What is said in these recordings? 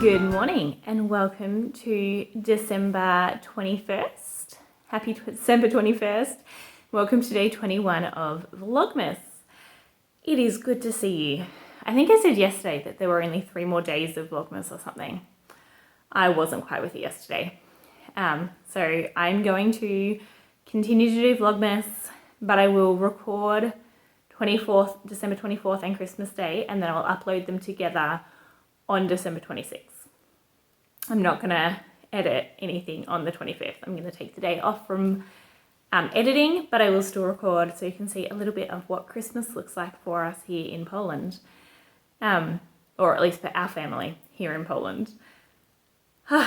Good morning and welcome to December 21st. Happy December 21st. Welcome to day 21 of Vlogmas. It is good to see you. I think I said yesterday that there were only 3 more days of Vlogmas or something. I wasn't quite with it yesterday. So I'm going to continue to do Vlogmas, but I will record December 24th and Christmas Day, and then I'll upload them together on December 26th. I'm not going to edit anything on the 25th. I'm going to take the day off from editing, but I will still record so you can see a little bit of what Christmas looks like for us here in Poland, or at least for our family here in Poland. All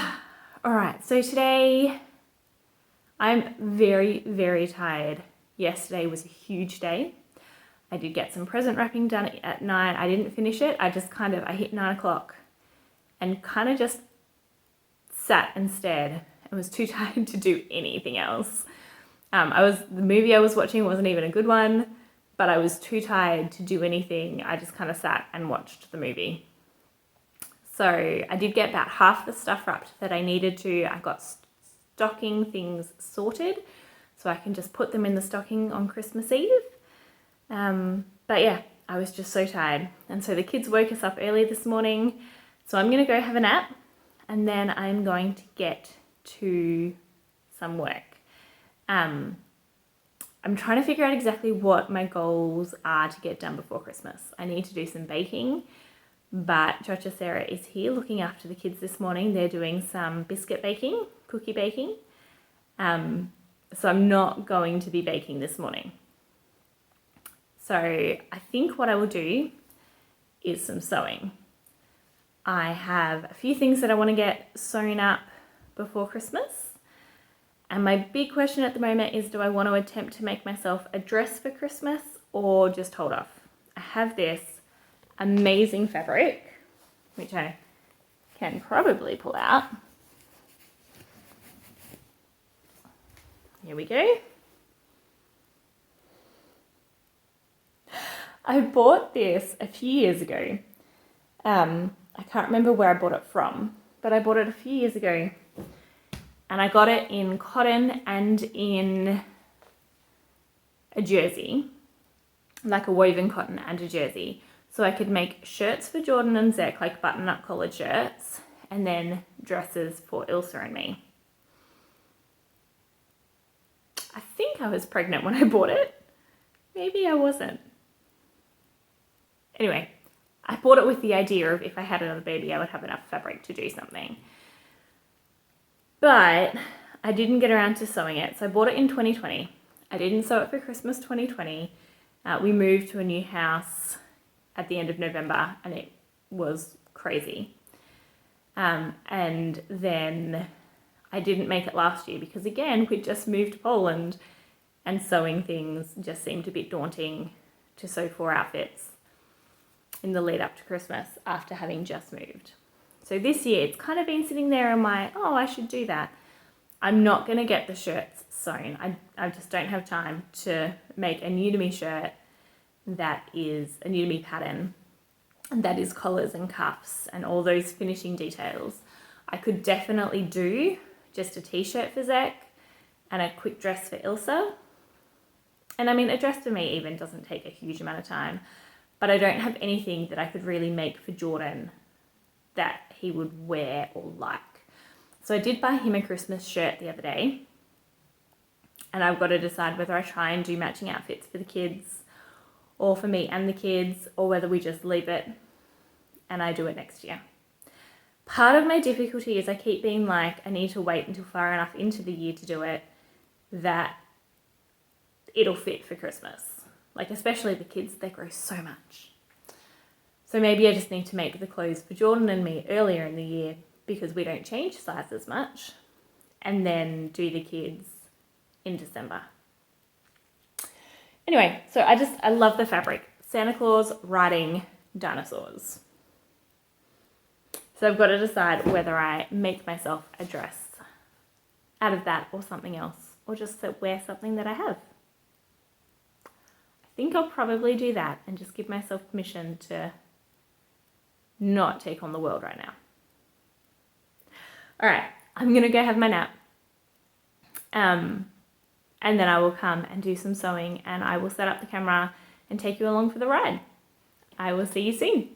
right, so today I'm very, very tired. Yesterday was a huge day. I did get some present wrapping done at 9. I didn't finish it. I hit 9 o'clock and kind of just sat and stared and was too tired to do anything else. The movie I was watching wasn't even a good one, but I was too tired to do anything. I just kind of sat and watched the movie. So I did get about half the stuff wrapped that I needed to. I got stocking things sorted so I can just put them in the stocking on Christmas Eve. But yeah, I was just so tired. And so the kids woke us up early this morning. So I'm going to go have a nap and then I'm going to get to some work. I'm trying to figure out exactly what my goals are to get done before Christmas. I need to do some baking, but Chocha Sarah is here looking after the kids this morning. They're doing some biscuit baking, cookie baking. So I'm not going to be baking this morning. So I think what I will do is some sewing. I have a few things that I want to get sewn up before Christmas. And my big question at the moment is, do I want to attempt to make myself a dress for Christmas or just hold off? I have this amazing fabric, which I can probably pull out. Here we go. I bought this a few years ago. I can't remember where I bought it from, but I bought it a few years ago. And I got it in cotton and in a jersey, like a woven cotton and a jersey. So I could make shirts for Jordan and Zek, like button-up collared shirts, and then dresses for Ilsa and me. I think I was pregnant when I bought it. Maybe I wasn't. Anyway, I bought it with the idea of if I had another baby, I would have enough fabric to do something. But I didn't get around to sewing it, so I bought it in 2020. I didn't sew it for Christmas 2020. We moved to a new house at the end of November, and it was crazy. And then I didn't make it last year because, again, we'd just moved to Poland, and sewing things just seemed a bit daunting to sew 4 outfits in the lead up to Christmas after having just moved. So this year it's kind of been sitting there in my, I should do that. I'm not going to get the shirts sewn. I just don't have time to make a new to me shirt that is a new to me pattern, and that is collars and cuffs and all those finishing details. I could definitely do just a t-shirt for Zek and a quick dress for Ilsa. And I mean, a dress for me even doesn't take a huge amount of time. But I don't have anything that I could really make for Jordan that he would wear or like. So I did buy him a Christmas shirt the other day. And I've got to decide whether I try and do matching outfits for the kids or for me and the kids, or whether we just leave it and I do it next year. Part of my difficulty is I keep being like, I need to wait until far enough into the year to do it that it'll fit for Christmas. Like, especially the kids, they grow so much. So maybe I just need to make the clothes for Jordan and me earlier in the year because we don't change sizes much, and then do the kids in December. Anyway, so I love the fabric. Santa Claus riding dinosaurs. So I've got to decide whether I make myself a dress out of that or something else, or just wear something that I have. I think I'll probably do that and just give myself permission to not take on the world right now. All right, I'm gonna go have my nap. And then I will come and do some sewing, and I will set up the camera and take you along for the ride. I will see you soon.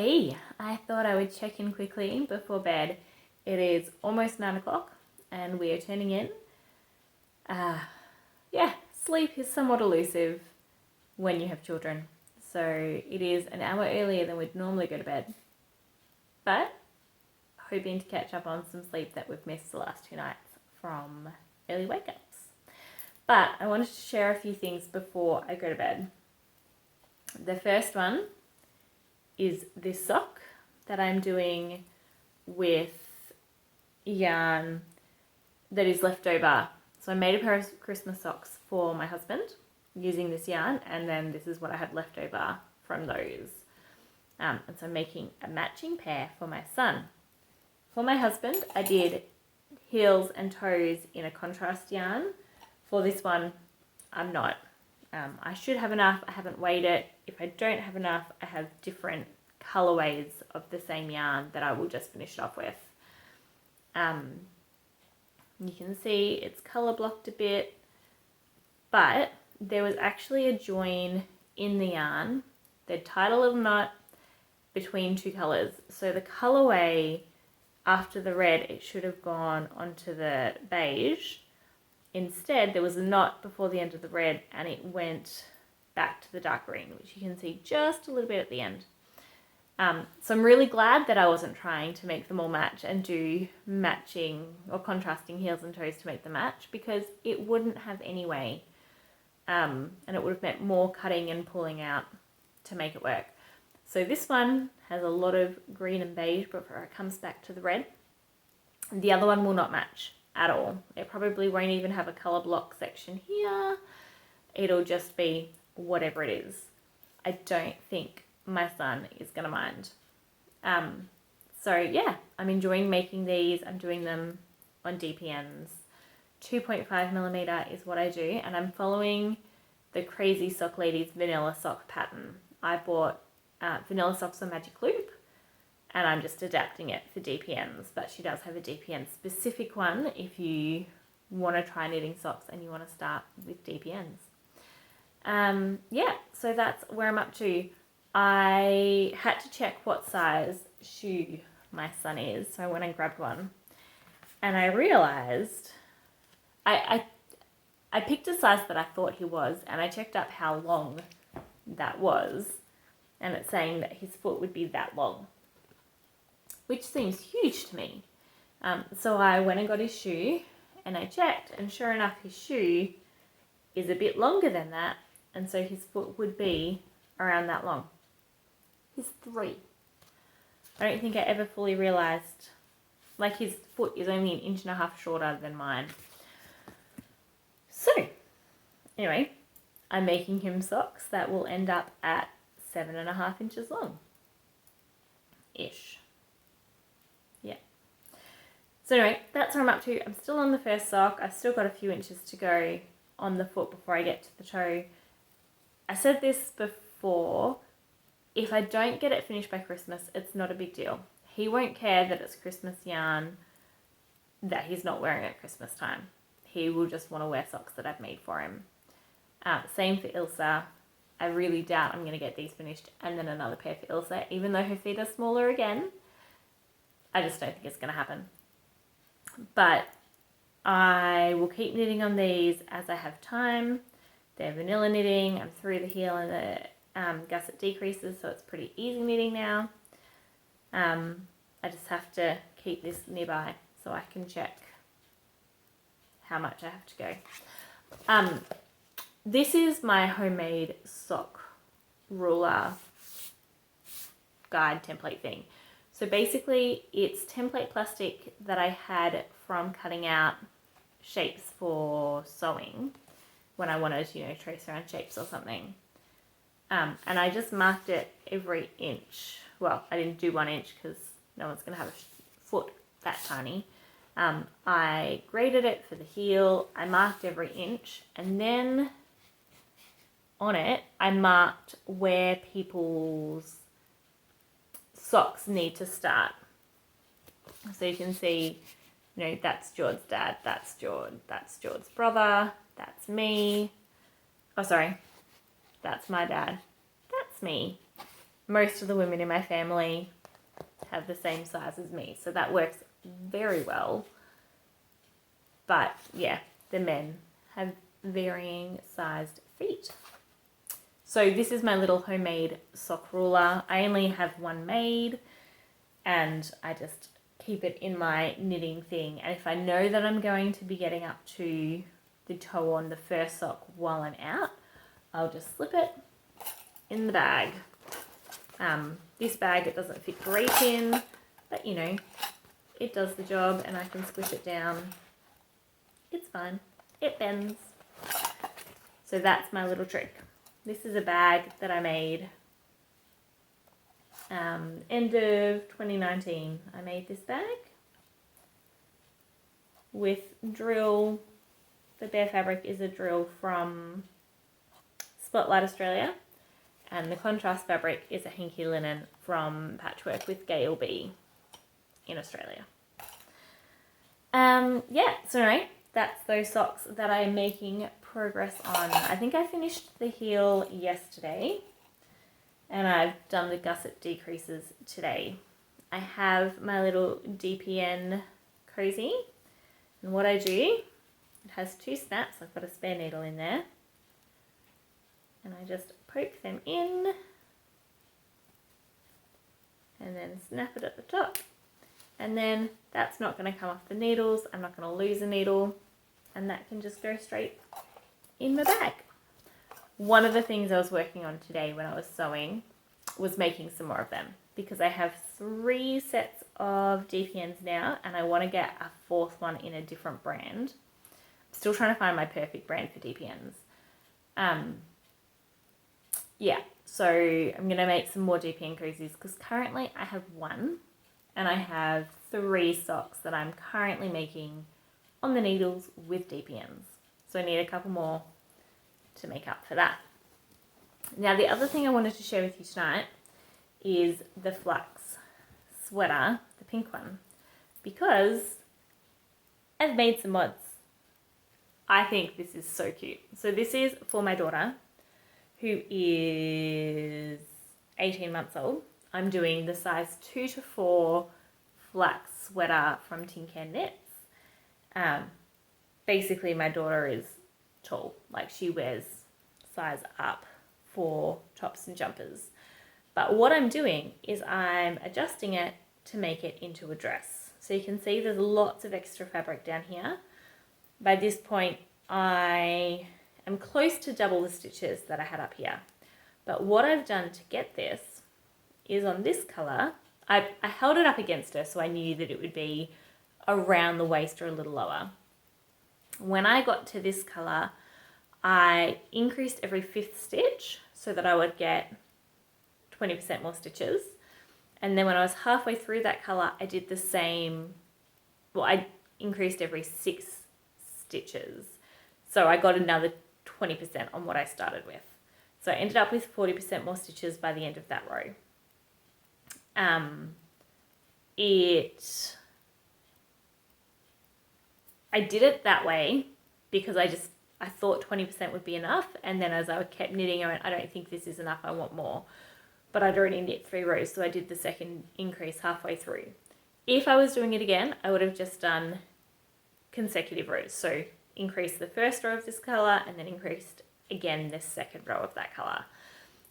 Hey, I thought I would check in quickly before bed. It is almost 9 o'clock and we are turning in. Sleep is somewhat elusive when you have children. So it is an hour earlier than we'd normally go to bed. But hoping to catch up on some sleep that we've missed the last 2 nights from early wake-ups. But I wanted to share a few things before I go to bed. The first one is this sock that I'm doing with yarn that is left over. So I made a pair of Christmas socks for my husband using this yarn, and then this is what I had left over from those. And so I'm making a matching pair for my son. For my husband, I did heels and toes in a contrast yarn. For this one, I'm not. I should have enough. I haven't weighed it. If I don't have enough, I have different colorways of the same yarn that I will just finish it off with. You can see it's color blocked a bit, but there was actually a join in the yarn. They'd tied a little knot between 2 colors. So the colorway after the red, it should have gone onto the beige. Instead, there was a knot before the end of the red and it went back to the dark green, which you can see just a little bit at the end. So I'm really glad that I wasn't trying to make them all match and do matching or contrasting heels and toes to make them match, because it wouldn't have anyway. And it would have meant more cutting and pulling out to make it work. So this one has a lot of green and beige before it comes back to the red. The other one will not match at all. It probably won't even have a color block section here. It'll just be whatever it is. I don't think my son is gonna mind. So yeah, I'm enjoying making these. I'm doing them on DPNs. 2.5mm is what I do, and I'm following the Crazy Sock Lady's vanilla sock pattern. I bought vanilla socks on Magic Loop, and I'm just adapting it for DPNs, but she does have a DPN specific one if you want to try knitting socks and you want to start with DPNs. So that's where I'm up to. I had to check what size shoe my son is, so I went and grabbed one, and I realized I picked a size that I thought he was, and I checked up how long that was, and it's saying that his foot would be that long, which seems huge to me. So I went and got his shoe and I checked, and sure enough, his shoe is a bit longer than that, and so his foot would be around that long. He's 3. I don't think I ever fully realized, like, his foot is only 1.5 inches shorter than mine. So anyway, I'm making him socks that will end up at 7.5 inches long ish. Yeah. So anyway, that's where I'm up to. I'm still on the first sock. I've still got a few inches to go on the foot before I get to the toe. I said this before, if I don't get it finished by Christmas, it's not a big deal. He won't care that it's Christmas yarn that he's not wearing at Christmas time. He will just want to wear socks that I've made for him. Same for Ilsa. I really doubt I'm going to get these finished and then another pair for Ilsa, even though her feet are smaller again. I just don't think it's going to happen. But I will keep knitting on these as I have time. They're vanilla knitting. I'm through the heel and the gusset decreases, so it's pretty easy knitting now. I just have to keep this nearby so I can check how much I have to go. This is my homemade sock ruler guide template thing. So basically it's template plastic that I had from cutting out shapes for sewing when I wanted to, trace around shapes or something. And I just marked it every inch. Well, I didn't do 1 inch because no one's going to have a foot that tiny. I graded it for the heel. I marked every inch, and then on it, I marked where people's socks need to start. So you can see, that's George's dad, that's George's brother, that's me. Oh, sorry. That's my dad. That's me. most of the women in my family have the same size as me, so that works very well. But yeah, the men have varying sized feet. So this is my little homemade sock ruler. I only have one made, and I just keep it in my knitting thing. And if I know that I'm going to be getting up to the toe on the first sock while I'm out, I'll just slip it in the bag. This bag, it doesn't fit great in, but you know, it does the job, and I can squish it down. It's fine. It bends. So that's my little trick. This is a bag that I made end of 2019. I made this bag with drill. The bare fabric is a drill from Spotlight Australia, and the contrast fabric is a hanky linen from Patchwork with Gail B in Australia. Yeah, so anyway, that's those socks that I'm making progress on. I think I finished the heel yesterday, and I've done the gusset decreases today. I have my little DPN cozy, and what I do, it has 2 snaps. I've got a spare needle in there, and I just poke them in and then snap it at the top, and then that's not going to come off the needles. I'm not going to lose a needle, and that can just go straight in my bag. One of the things I was working on today when I was sewing was making some more of them, because I have 3 sets of DPNs now, and I want to get a 4th one in a different brand. I'm still trying to find my perfect brand for DPNs. Yeah, so I'm going to make some more DPN cozies, because currently I have 1, and I have 3 socks that I'm currently making on the needles with DPNs. So I need a couple more to make up for that. Now, the other thing I wanted to share with you tonight is the flax sweater, the pink one, because I've made some mods. I think this is so cute. So this is for my daughter, who is 18 months old. I'm doing the size 2 to 4 flax sweater from Tin Can Knits. Basically, my daughter is tall. Like, she wears size up for tops and jumpers. But what I'm doing is I'm adjusting it to make it into a dress. So you can see there's lots of extra fabric down here. By this point, I am close to double the stitches that I had up here. But what I've done to get this is on this colour, I held it up against her so I knew that it would be around the waist or a little lower. When I got to this colour, I increased every 5th stitch so that I would get 20% more stitches. And then when I was halfway through that colour, I did the same. Well, I increased every 6 stitches. So I got another 20% on what I started with. So I ended up with 40% more stitches by the end of that row. I did it that way because I thought 20% would be enough, and then as I kept knitting, I went, I don't think this is enough, I want more. But I'd already knit 3 rows, so I did the second increase halfway through. If I was doing it again, I would have just done consecutive rows. So increased the first row of this colour, and then increased again the second row of that colour.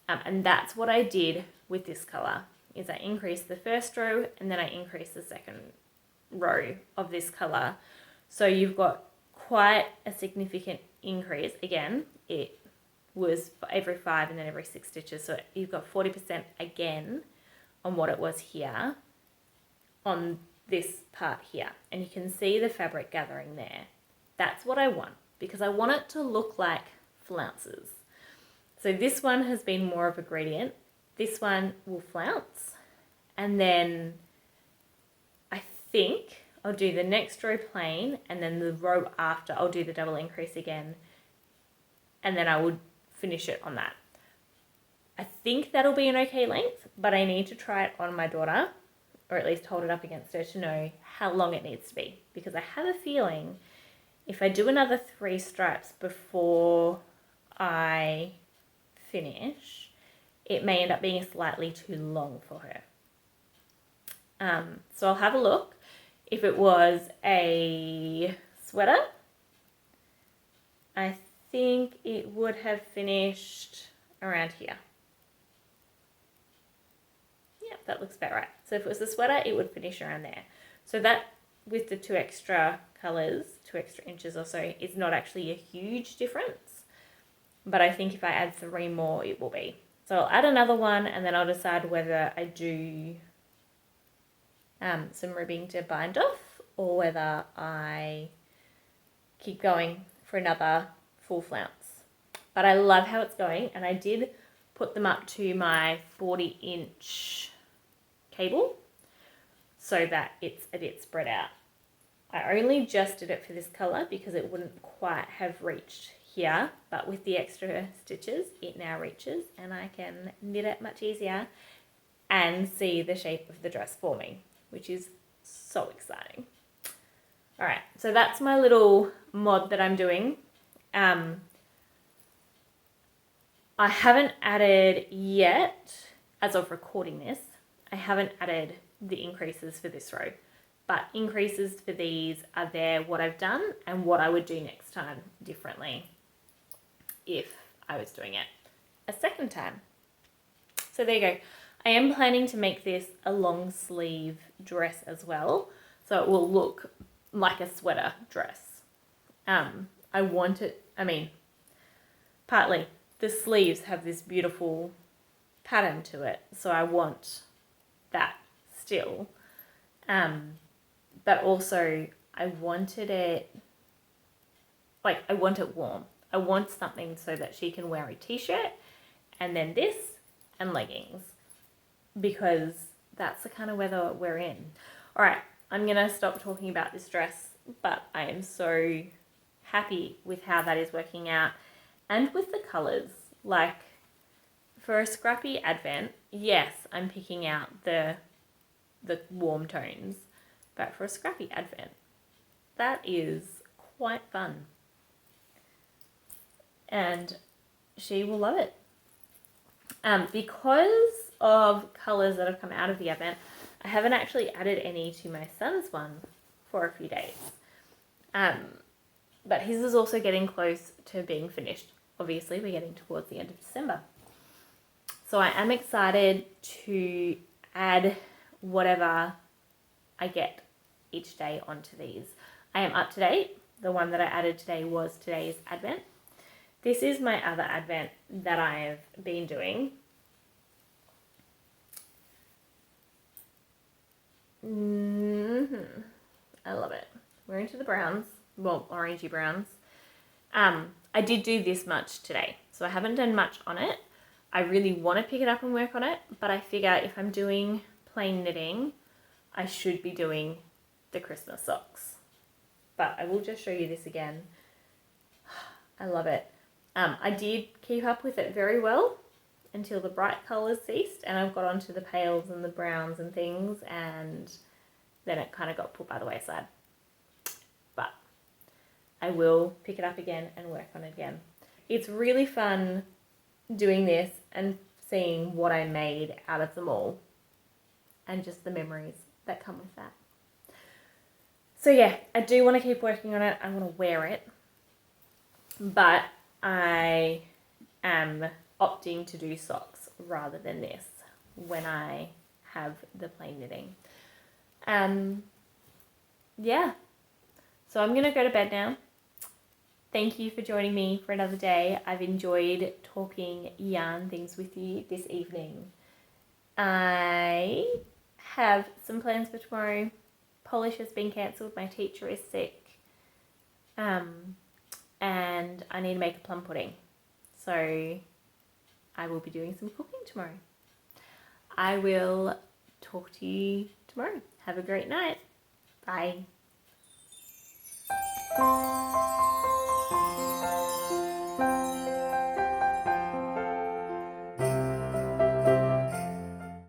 And that's what I did with this colour, is I increased the first row, and then I increased the second row of this colour. So you've got quite a significant increase. Again, it was every 5 and then every 6 stitches. So you've got 40% again on what it was here on this part here. And you can see the fabric gathering there. That's what I want, because I want it to look like flounces. So this one has been more of a gradient. This one will flounce. And then I think I'll do the next row plain, and then the row after I'll do the double increase again, and then I would finish it on that. I think that'll be an okay length, but I need to try it on my daughter, or at least hold it up against her to know how long it needs to be, because I have a feeling if I do another 3 stripes before I finish, it may end up being slightly too long for her. So I'll have a look. If it was a sweater, I think it would have finished around here. Yeah, that looks about right. So if it was a sweater, it would finish around there. So that, with the 2 extra colours, 2 extra inches or so, is not actually a huge difference. But I think if I add 3 more, it will be. So I'll add another one, and then I'll decide whether I do some ribbing to bind off, or whether I keep going for another full flounce. But I love how it's going, and I did put them up to my 40-inch cable so that it's a bit spread out. I only just did it for this colour because it wouldn't quite have reached here, but with the extra stitches it now reaches, and I can knit it much easier and see the shape of the dress forming, which is so exciting. Alright, so that's my little mod that I'm doing. I haven't added yet, as of recording this, I haven't added the increases for this row. But increases for these are there, what I've done and what I would do next time differently if I was doing it a second time. So there you go. I am planning to make this a long sleeve dress as well, so it will look like a sweater dress. I want it, partly the sleeves have this beautiful pattern to it, so I want that still. But also I wanted it, I want it warm. I want something so that she can wear a t-shirt and then this and leggings, because that's the kind of weather we're in. All right, I'm going to stop talking about this dress, but I am so happy with how that is working out and with the colours. Like, for a scrappy advent, yes, I'm picking out the warm tones, but for a scrappy advent, that is quite fun. And she will love it. Because of colours that have come out of the advent, I haven't actually added any to my son's one for a few days. But his is also getting close to being finished. Obviously, we're getting towards the end of December. So I am excited to add whatever I get each day onto these. I am up to date. The one that I added today was today's advent. This is my other advent that I've been doing. I love it. We're into the browns, well, orangey browns. I did do this much today, so I haven't done much on it. I really want to pick it up and work on it, but I figure if I'm doing plain knitting, I should be doing the Christmas socks. But I will just show you this again. I love it. I did keep up with it very well until the bright colours ceased, and I've got onto the pales and the browns and things, and then it kind of got put by the wayside. But I will pick it up again and work on it again. It's really fun doing this and seeing what I made out of them all, and just the memories that come with that. So yeah, I do want to keep working on it. I want to wear it, but I am opting to do socks rather than this when I have the plain knitting. Yeah, so I'm going to go to bed now. Thank you for joining me for another day. I've enjoyed talking yarn things with you this evening. I have some plans for tomorrow. Polish has been cancelled. My teacher is sick. And I need to make a plum pudding. So I will be doing some cooking tomorrow. I will talk to you tomorrow. Have a great night. Bye.